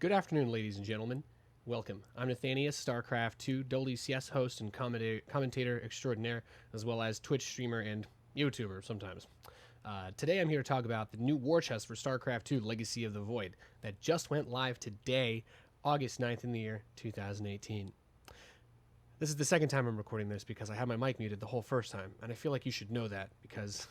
Good afternoon, ladies and gentlemen. Welcome. I'm Nathanias, StarCraft 2 WCS host and commentator extraordinaire, as well as Twitch streamer and YouTuber sometimes. Today I'm here to talk about the new war chest for StarCraft 2 Legacy of the Void that just went live today, August 9th in the year 2018. This is the second time I'm recording this because I had my mic muted the whole first time, and I feel like you should know that because,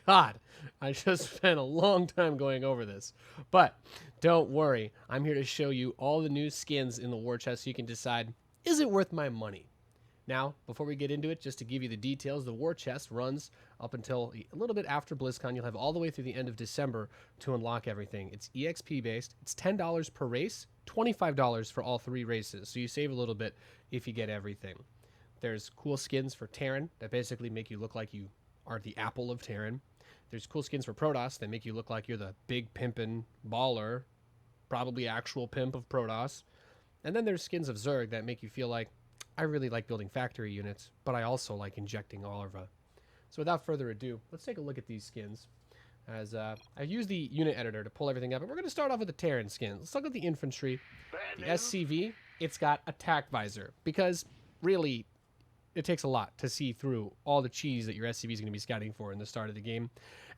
God, I just spent a long time going over this. But don't worry, I'm here to show you all the new skins in the war chest so you can decide, is it worth my money? Now, before we get into it, just to give you the details, the war chest runs up until a little bit after Blizzcon. You'll have all the way through the end of December to unlock everything. It's EXP based. It's $10 per race, $25 for all 3 races. So you save a little bit if you get everything. There's cool skins for Terran that basically make you look like you are the apple of Terran. There's cool skins for Protoss that make you look like you're the big pimpin' baller, probably actual pimp of Protoss. And then there's skins of Zerg that make you feel like, I really like building factory units, but I also like injecting Larva. So without further ado, let's take a look at these skins. As I use the unit editor to pull everything up, and we're going to start off with the Terran skins. Let's look at the infantry. The SCV, it's got attack visor, because really, it takes a lot to see through all the cheese that your SCV is going to be scouting for in the start of the game.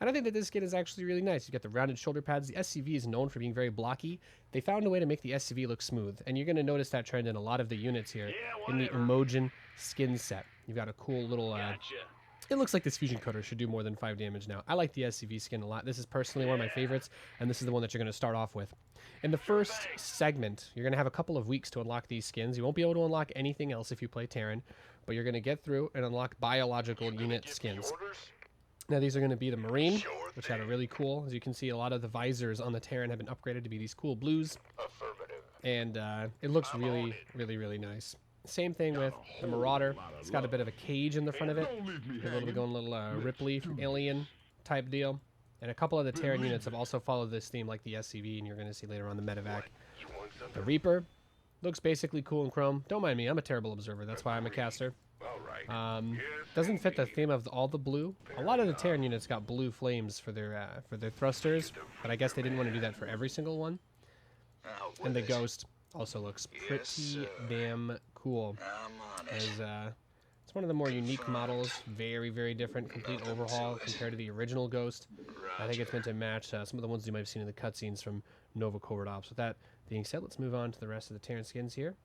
And I think that this skin is actually really nice. You've got the rounded shoulder pads. The SCV is known for being very blocky. They found a way to make the SCV look smooth, and you're going to notice that trend in a lot of the units here in the Emojin skin set. You've got a cool little... It looks like this fusion cutter should do more than 5 damage now. I like the SCV skin a lot. This is personally one of my favorites, and this is the one that you're going to start off with. In the first segment, you're going to have a couple of weeks to unlock these skins. You won't be able to unlock anything else if you play Terran, but you're going to get through and unlock biological unit skins. Now these are going to be the Marine, which had a really cool, as you can see, a lot of the visors on the Terran have been upgraded to be these cool blues. And it looks really, really, really nice. Same thing with the Marauder. It's got a bit of a cage in the front of it. A little bit going a little Ripley alien type deal. And a couple of the Terran units have also followed this theme like the SCV, and you're going to see later on the Medevac. The Reaper looks basically cool in chrome. Don't mind me, I'm a terrible observer. That's why I'm a caster. Doesn't fit the theme of all the blue. A lot of the Terran units got blue flames for their thrusters, but I guess they didn't want to do that for every single one. And the Ghost also looks pretty damn cool. As it's one of the more unique models, very, very different, complete overhaul compared to the original Ghost. I think it's meant to match some of the ones you might have seen in the cutscenes from Nova Covert Ops. With that being said, let's move on to the rest of the Terran skins here.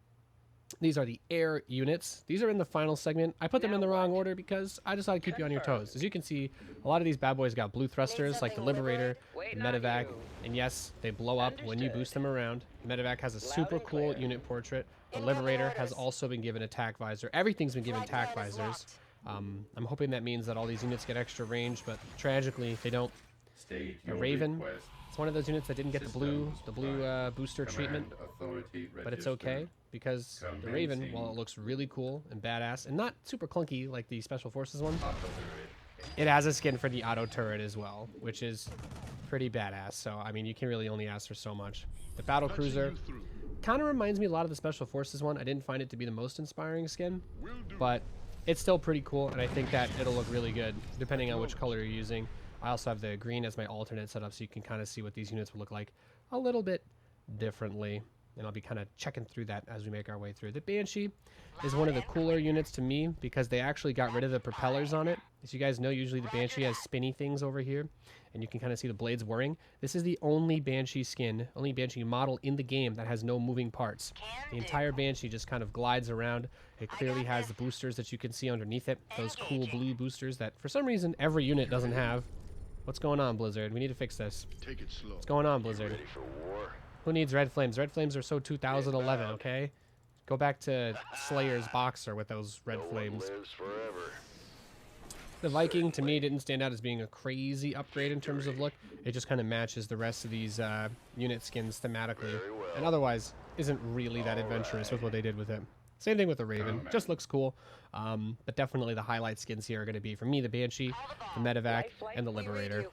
These are the air units. These are in the final segment. I put them in the wrong order because I just thought to keep you on your toes. As you can see, a lot of these bad boys got blue thrusters, like the Liberator, the Medevac, and yes, they blow up when you boost them around. The Medevac has a super cool unit portrait. The Liberator has also been given attack visor. Everything's been given attack visors. I'm hoping that means that all these units get extra range, but tragically, they don't. The Raven, it's one of those units that didn't get the blue booster treatment, but it's okay because the Raven, while it looks really cool and badass and not super clunky like the Special Forces one, it has a skin for the auto turret as well, which is pretty badass. So I mean, you can really only ask for so much. The Battle Cruiser kind of reminds me a lot of the Special Forces one. I didn't find it to be the most inspiring skin, but it's still pretty cool, and I think that it'll look really good depending on which color you're using. I also have the green as my alternate setup, so you can kind of see what these units will look like a little bit differently. And I'll be kind of checking through that as we make our way through. The Banshee is one of the cooler units to me because they actually got rid of the propellers on it. As you guys know, usually the Banshee has spinny things over here, and you can kind of see the blades whirring. This is the only Banshee skin, only Banshee model in the game that has no moving parts. The entire Banshee just kind of glides around. It clearly has the boosters that you can see underneath it, those cool blue boosters that for some reason every unit doesn't have. What's going on, Blizzard? We need to fix this. Take it slow. What's going on, Blizzard? Who needs red flames? Red flames are so 2011, okay? Go back to Slayer's Boxer with those red flames. The Viking, to me, didn't stand out as being a crazy upgrade in terms of look. It just kind of matches the rest of these unit skins thematically, and otherwise isn't really that adventurous with what they did with it. Same thing with the Raven. Just looks cool. But definitely the highlight skins here are going to be, for me, the Banshee, the Medevac, and the Liberator.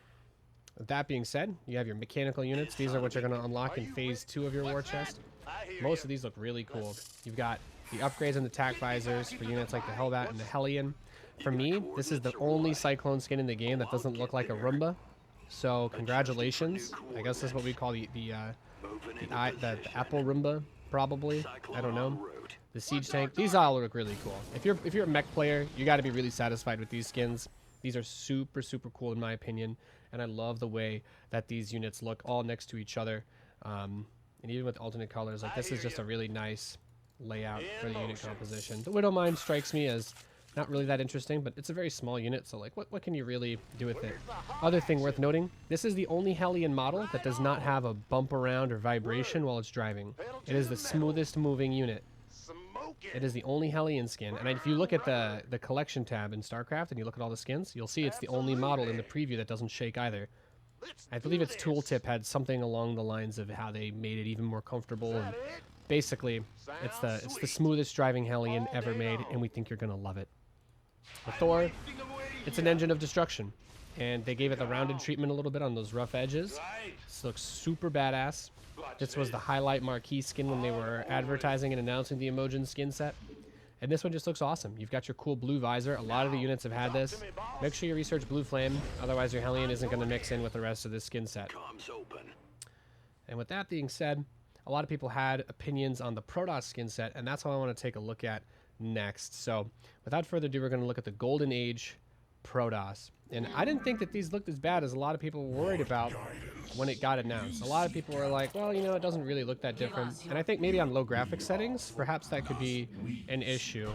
With that being said, you have your mechanical units. These are what you're going to unlock in Phase 2 of your war chest. Most of these look really cool. You've got the upgrades and the attack visors for units like the Hellbat and the Hellion. For me, this is the only Cyclone skin in the game that doesn't look like a Roomba. So congratulations. I guess that's what we call the The Apple Roomba, probably. I don't know. The Siege Tank. These all look really cool. If you're a mech player, you got to be really satisfied with these skins. These are super, super cool in my opinion. And I love the way that these units look all next to each other. And even with alternate colors, like this is just a really nice layout for the unit composition. The Widowmine strikes me as not really that interesting, but it's a very small unit, so like what can you really do with it? Other thing worth noting, this is the only Hellion model that does not have a bump around or vibration while it's driving. It is the smoothest moving unit. It is the only Hellion skin, and if you look at the collection tab in StarCraft and you look at all the skins, you'll see it's the only model in the preview that doesn't shake either. I believe its tooltip had something along the lines of how they made it even more comfortable, and basically it's the smoothest driving Hellion ever made, and we think you're gonna love it. The Thor, it's an engine of destruction, and they gave it the rounded treatment a little bit on those rough edges. This looks super badass. This was the highlight marquee skin when they were advertising and announcing the Emojin skin set. And this one just looks awesome. You've got your cool blue visor. A lot of the units have had this. Make sure you research Blue Flame, otherwise your Hellion isn't going to mix in with the rest of this skin set. And with that being said, a lot of people had opinions on the Protoss skin set, and that's what I want to take a look at next. So without further ado, we're going to look at the Golden Age Protoss. And I didn't think that these looked as bad as a lot of people were worried about when it got announced. A lot of people were like, well, you know, it doesn't really look that different. And I think maybe on low graphic settings, perhaps that could be an issue.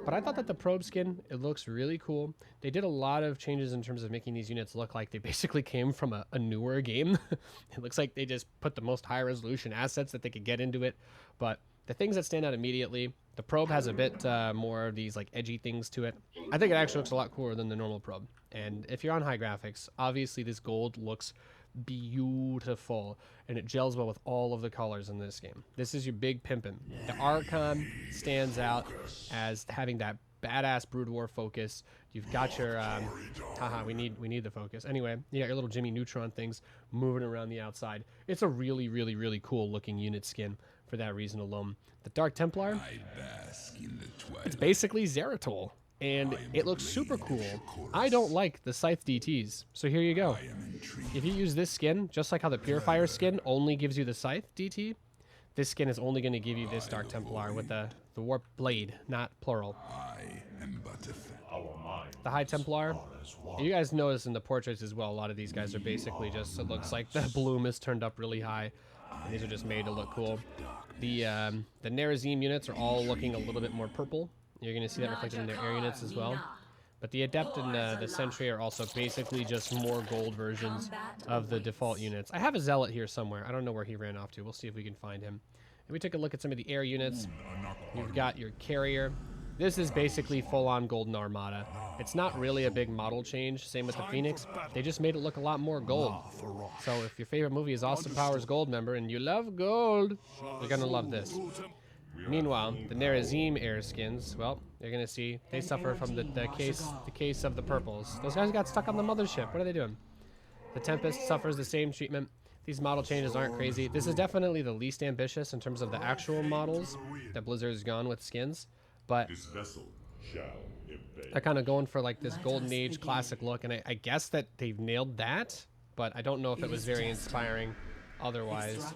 But I thought that the probe skin, it looks really cool. They did a lot of changes in terms of making these units look like they basically came from a newer game. It looks like they just put the most high resolution assets that they could get into it. But the things that stand out immediately, the probe has a bit more of these like edgy things to it. I think it actually looks a lot cooler than the normal probe. And if you're on high graphics, obviously this gold looks beautiful, and it gels well with all of the colors in this game. This is your big pimpin'. The Archon stands out as having that badass Brood War focus. You've got your haha, we need the focus. Anyway, you got your little Jimmy Neutron things moving around the outside. It's a really, really, really cool looking unit skin for that reason alone. The Dark Templar, it's basically Zeratol, and it looks super cool. I don't like the Scythe DTs, so here you go. If you use this skin, just like how the Purifier skin only gives you the Scythe DT, this skin is only going to give you this Dark Templar with the Warp Blade, not plural. The High Templar, you guys notice in the portraits as well, a lot of these guys are basically just, it looks like the bloom is turned up really high, and these are just made to look cool. The Nerazim units are all looking a little bit more purple. You're going to see that reflected in their air units as well. But the Adept and the Sentry are also basically just more gold versions of the default units. I have a Zealot here somewhere. I don't know where he ran off to. We'll see if we can find him. And we take a look at some of the air units. You've got your Carrier. This is basically full-on Golden Armada. It's not really a big model change. Same with the Phoenix. They just made it look a lot more gold. So if your favorite movie is Austin Powers Goldmember and you love gold, you're going to love this. Meanwhile, the Nerazim air skins, well, you're going to see they suffer from the case of the purples. Those guys got stuck on the mothership. What are they doing? The Tempest suffers the same treatment. These model changes aren't crazy. This is definitely the least ambitious in terms of the actual models that Blizzard has gone with skins. But they're kind of going for like this Golden Age classic look, and I guess that they've nailed that, but I don't know if it was very inspiring otherwise.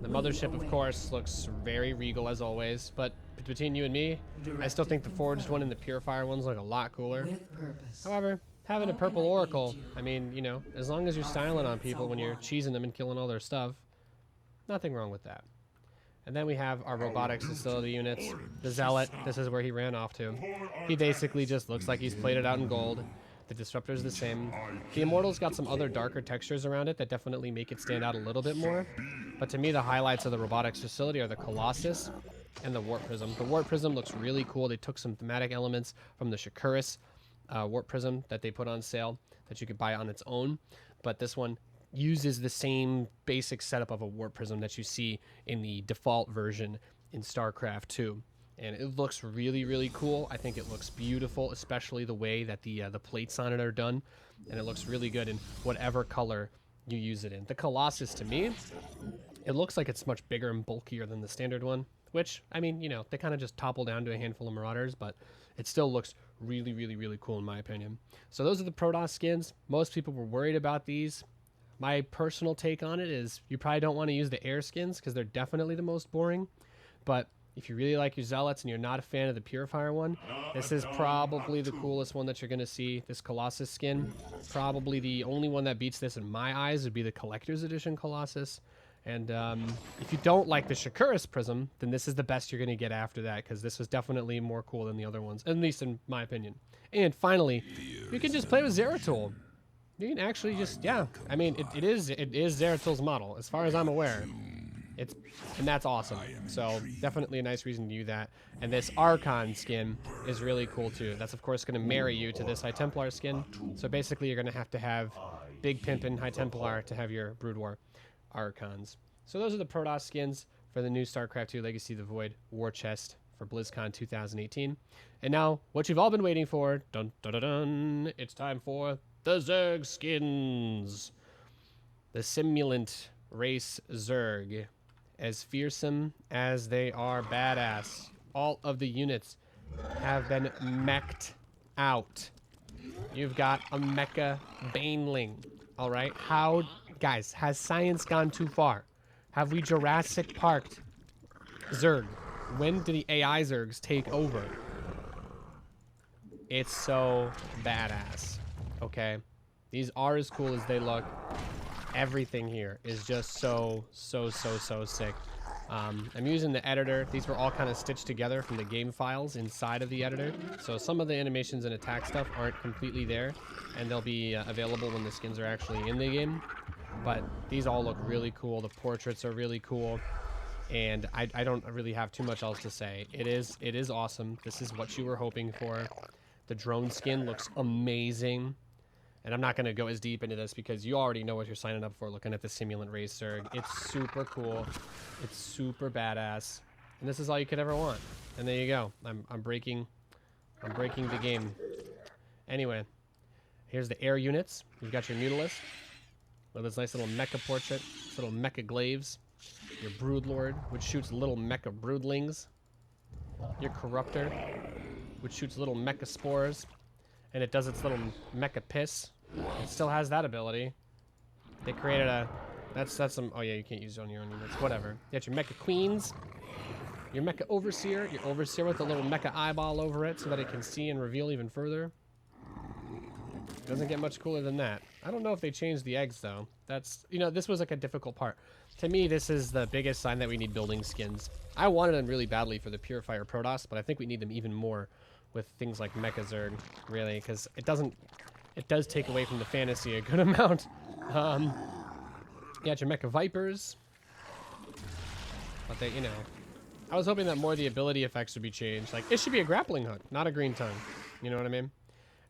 The mothership, of course, looks very regal as always, but between you and me, I still think the forged one and the Purifier ones look a lot cooler. However, having a purple Oracle, I mean, you know, as long as you're styling on people when you're cheesing them and killing all their stuff, nothing wrong with that. And then we have our robotics facility units. The Zealot, this is where he ran off to. He basically just looks like he's plated out in gold. The Disruptor's the same. The Immortal's got some other darker textures around it that definitely make it stand out a little bit more. But to me, the highlights of the robotics facility are the Colossus and the Warp Prism. The Warp Prism looks really cool. They took some thematic elements from the Shakuris Warp Prism that they put on sale that you could buy on its own. But this one uses the same basic setup of a Warp Prism that you see in the default version in StarCraft 2. And it looks really, really cool. I think it looks beautiful, especially the way that the plates on it are done. And it looks really good in whatever color you use it in. The Colossus, to me, it looks like it's much bigger and bulkier than the standard one. Which, I mean, you know, they kind of just topple down to a handful of Marauders, but it still looks really, really, really cool in my opinion. So those are the Protoss skins. Most people were worried about these. My personal take on it is you probably don't want to use the air skins because they're definitely the most boring. But if you really like your Zealots and you're not a fan of the Purifier one, this is probably the coolest one that you're going to see. This Colossus skin. Probably the only one that beats this in my eyes would be the Collector's Edition Colossus. And if you don't like the Shakuras Prism, then this is the best you're going to get after that, because this was definitely more cool than the other ones, at least in my opinion. And finally, you can just play with Zeratul. You can actually just, yeah. I mean, it is Zeratul's model, as far as I'm aware. And that's awesome. So definitely a nice reason to do that. And this Archon skin is really cool too. That's of course going to marry you to this High Templar skin. So basically you're going to have Big Pimpin' High Templar to have your Brood War Archons. So those are the Protoss skins for the new StarCraft II Legacy of the Void War Chest for BlizzCon 2018. And now, what you've all been waiting for, dun dun dun dun, it's time for the Zerg skins. The simulant race Zerg. As fearsome as they are badass. All of the units have been mech'd out. You've got a Mecha Baneling. Alright? How, guys, has science gone too far? Have we Jurassic Parked Zerg? When do the AI Zergs take over? It's so badass. Okay? These are as cool as they look. Everything here is just so sick. I'm using the editor. These were all kind of stitched together from the game files inside of the editor. So some of the animations and attack stuff aren't completely there, and they'll be available when the skins are actually in the game. But these all look really cool. The portraits are really cool. And I don't really have too much else to say. It is awesome. This is what you were hoping for. The drone skin looks amazing. And I'm not going to go as deep into this because you already know what you're signing up for looking at the Simulant Race Zerg. It's super cool. It's super badass. And this is all you could ever want. And there you go. I'm breaking the game. Anyway, here's the air units. You've got your Mutalisk with this nice little mecha portrait, this little mecha glaives. Your Broodlord, which shoots little mecha broodlings. Your Corruptor, which shoots little mecha spores. And it does its little mecha piss. It still has that ability. They created a... That's some... Oh yeah, you can't use it on your own units. Whatever. You got your mecha queens. Your mecha overseer. Your overseer with a little mecha eyeball over it so that it can see and reveal even further. Doesn't get much cooler than that. I don't know if they changed the eggs though. That's... You know, this was like a difficult part. To me, this is the biggest sign that we need building skins. I wanted them really badly for the Purifier Protoss, but I think we need them even more with things like Mecha Zerg, really, because it does take away from the fantasy a good amount. You got your Mecha Vipers, but they, you know, I was hoping that more of the ability effects would be changed. Like, it should be a grappling hook, not a green tongue. You know what I mean?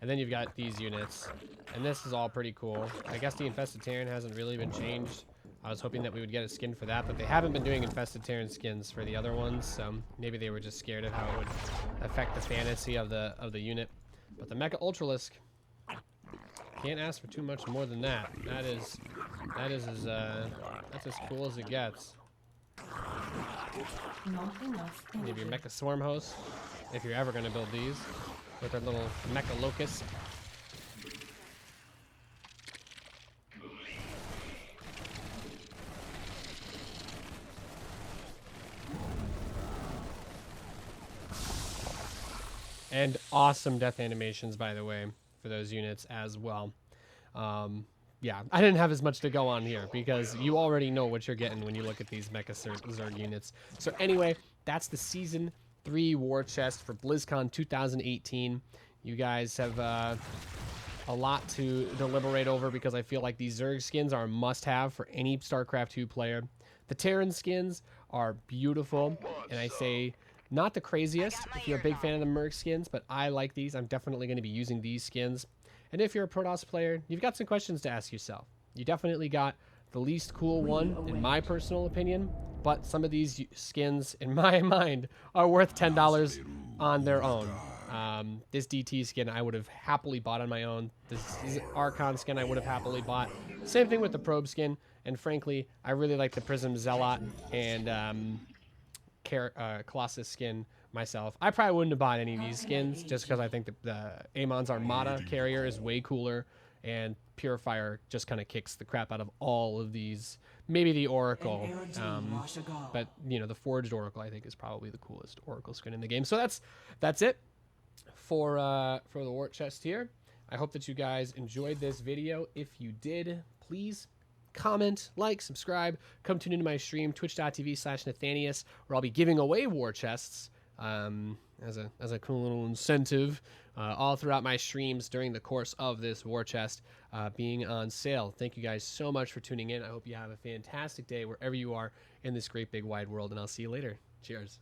And then you've got these units, and this is all pretty cool. I guess the Infested Terran hasn't really been changed. I was hoping that we would get a skin for that, but they haven't been doing Infested Terran skins for the other ones, so maybe they were just scared of how it would affect the fantasy of the unit. But the Mecha Ultralisk, can't ask for too much more than that. That's as cool as it gets. You have your Mecha Swarm Host, if you're ever going to build these, with their little Mecha Locust. And awesome death animations, by the way, for those units as well. Yeah, I didn't have as much to go on here because you already know what you're getting when you look at these Mecha Zerg units. So anyway, that's the Season 3 War Chest for BlizzCon 2018. You guys have a lot to deliberate over because I feel like these Zerg skins are a must-have for any StarCraft 2 player. The Terran skins are beautiful, and I say... Not the craziest if you're a big fan of the Merc skins, but I like these. I'm definitely going to be using these skins. And if you're a Protoss player, you've got some questions to ask yourself. You definitely got the least cool one, in my personal opinion, but some of these skins, in my mind, are worth $10 on their own. This DT skin I would have happily bought on my own. This Archon skin I would have happily bought. Same thing with the Probe skin, and frankly, I really like the Prism Zealot and... Colossus skin myself. I probably wouldn't have bought any of these skins just because I think the Amon's Armada carrier is way cooler, and Purifier just kind of kicks the crap out of all of these. Maybe the Oracle, but you know, the Forged Oracle I think is probably the coolest Oracle skin in the game. So that's it for the war chest here. I hope that you guys enjoyed this video. If you did, please comment, like, subscribe, come tune into my stream, twitch.tv/Nathanias, where I'll be giving away war chests as a cool little incentive all throughout my streams during the course of this war chest being on sale. Thank you guys so much for tuning in. I hope you have a fantastic day wherever you are in this great big wide world, and I'll see you later. Cheers.